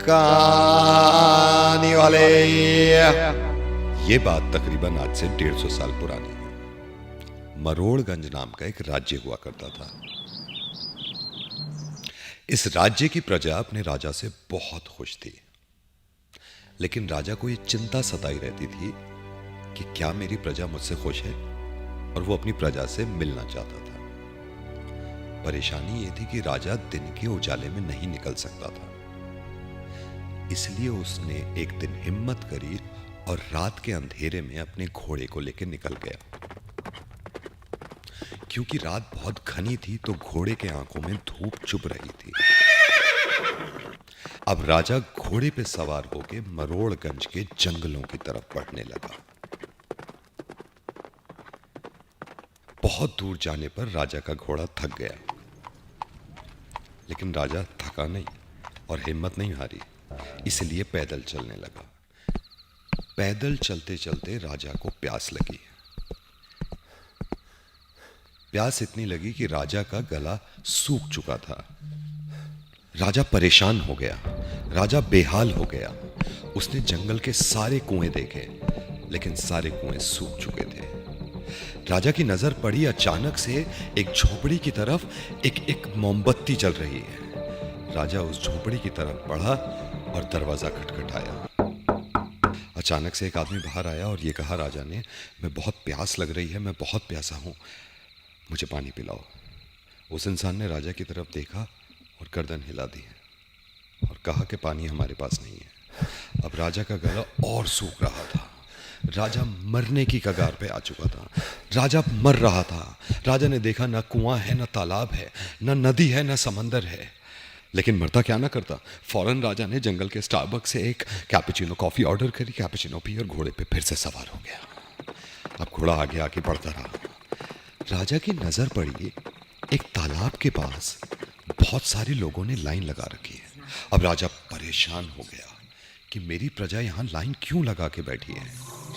कहानी वाले। ये बात तकरीबन आज से 150 साल पुरानी है। मरोड़गंज नाम का एक राज्य हुआ करता था। इस राज्य की प्रजा अपने राजा से बहुत खुश थी, लेकिन राजा को ये चिंता सताई रहती थी कि क्या मेरी प्रजा मुझसे खुश है, और वो अपनी प्रजा से मिलना चाहता था। परेशानी ये थी कि राजा दिन के उजाले में नहीं निकल सकता था, इसलिए उसने एक दिन हिम्मत करी और रात के अंधेरे में अपने घोड़े को लेकर निकल गया। क्योंकि रात बहुत घनी थी तो घोड़े के आंखों में धूप चुभ रही थी। अब राजा घोड़े पे सवार होकर मरोड़गंज के जंगलों की तरफ बढ़ने लगा। बहुत दूर जाने पर राजा का घोड़ा थक गया, लेकिन राजा थका नहीं और हिम्मत नहीं हारी, इसलिए पैदल चलने लगा। पैदल चलते चलते राजा को प्यास लगी। प्यास इतनी लगी कि राजा का गला सूख चुका था। राजा परेशान हो गया, राजा बेहाल हो गया। उसने जंगल के सारे कुएं देखे, लेकिन सारे कुएं सूख चुके थे। राजा की नजर पड़ी अचानक से एक झोपड़ी की तरफ। एक मोमबत्ती जल रही है। राजा उस झोपड़ी की तरफ बढ़ा और दरवाजा खटखटाया। अचानक से एक आदमी बाहर आया और ये कहा राजा ने, मैं बहुत प्यास लग रही है, मैं बहुत प्यासा हूं, मुझे पानी पिलाओ। उस इंसान ने राजा की तरफ देखा और गर्दन हिला दी और कहा कि पानी हमारे पास नहीं है। अब राजा का गला और सूख रहा था। राजा मरने की कगार पे आ चुका था। राजा मर रहा था। राजा ने देखा ना कुआं है, ना तालाब है, ना नदी है, ना समंदर है, लेकिन मरता क्या ना करता। फौरन राजा ने जंगल के स्टारबक्स से एक कैपुचिनो कॉफी ऑर्डर करी, कैपुचिनो पी और घोड़े पे फिर से सवार हो गया। अब घोड़ा आगे आगे बढ़ता रहा। राजा की नजर पड़ी एक तालाब के पास बहुत सारे लोगों ने लाइन लगा रखी है। अब राजा परेशान हो गया कि मेरी प्रजा यहां लाइन क्यों लगा के बैठी है।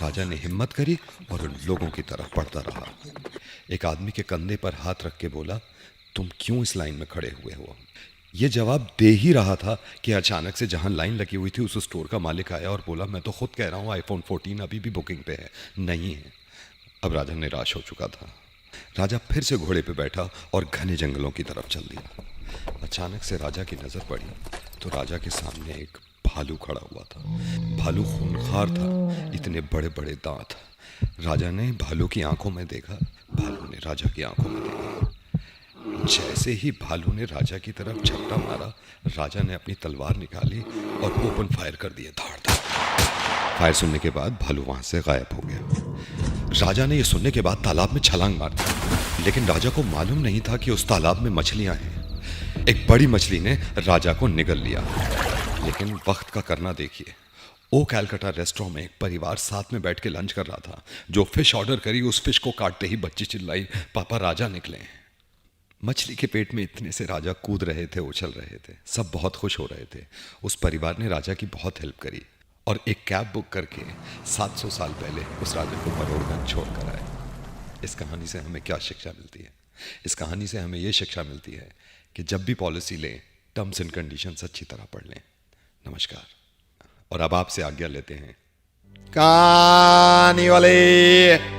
राजा ने हिम्मत करी और उन लोगों की तरफ बढ़ता रहा। एक आदमी के कंधे पर हाथ रख के बोला, तुम क्यों इस लाइन में खड़े हुए हो? ये जवाब दे ही रहा था कि अचानक से जहां लाइन लगी हुई थी उस स्टोर का मालिक आया और बोला, मैं तो खुद कह रहा हूं आईफोन 14 अभी भी बुकिंग पे है, नहीं है। अब राजा निराश हो चुका था। राजा फिर से घोड़े पे बैठा और घने जंगलों की तरफ चल दिया। अचानक से राजा की नजर पड़ी तो राजा के सामने एक भालू खड़ा हुआ था। भालू खूंखार था, इतने बड़े बड़े दांत। राजा ने भालू की आंखों में देखा, भालू ने राजा की आंखों में देखा। जैसे ही भालू ने राजा की तरफ झपटा मारा, राजा ने अपनी तलवार निकाली और ओपन फायर कर दिया, धाड़ धाड़। फायर सुनने के बाद भालू वहां से गायब हो गया। राजा ने यह सुनने के बाद तालाब में छलांग मार दी, लेकिन राजा को मालूम नहीं था कि उस तालाब में मछलियां हैं। एक बड़ी मछली ने राजा को निगल लिया, लेकिन वक्त का करना देखिए। ओ कैलकाटा रेस्टोरेंट में एक परिवार साथ में बैठ के लंच कर रहा था। जो फिश ऑर्डर करी उस फिश को काटते ही बच्ची चिल्लाई, पापा राजा निकले। मछली के पेट में इतने से राजा कूद रहे थे, उछल रहे थे, सब बहुत खुश हो रहे थे। उस परिवार ने राजा की बहुत हेल्प करी और एक कैब बुक करके 700 साल पहले उस राजा को मरोड़गंज छोड़ कर आए। इस कहानी से हमें क्या शिक्षा मिलती है? इस कहानी से हमें यह शिक्षा मिलती है कि जब भी पॉलिसी लें, टर्म्स एंड कंडीशंस अच्छी तरह पढ़ लें। नमस्कार। और अब आपसे आज्ञा लेते हैं कहानी वाले।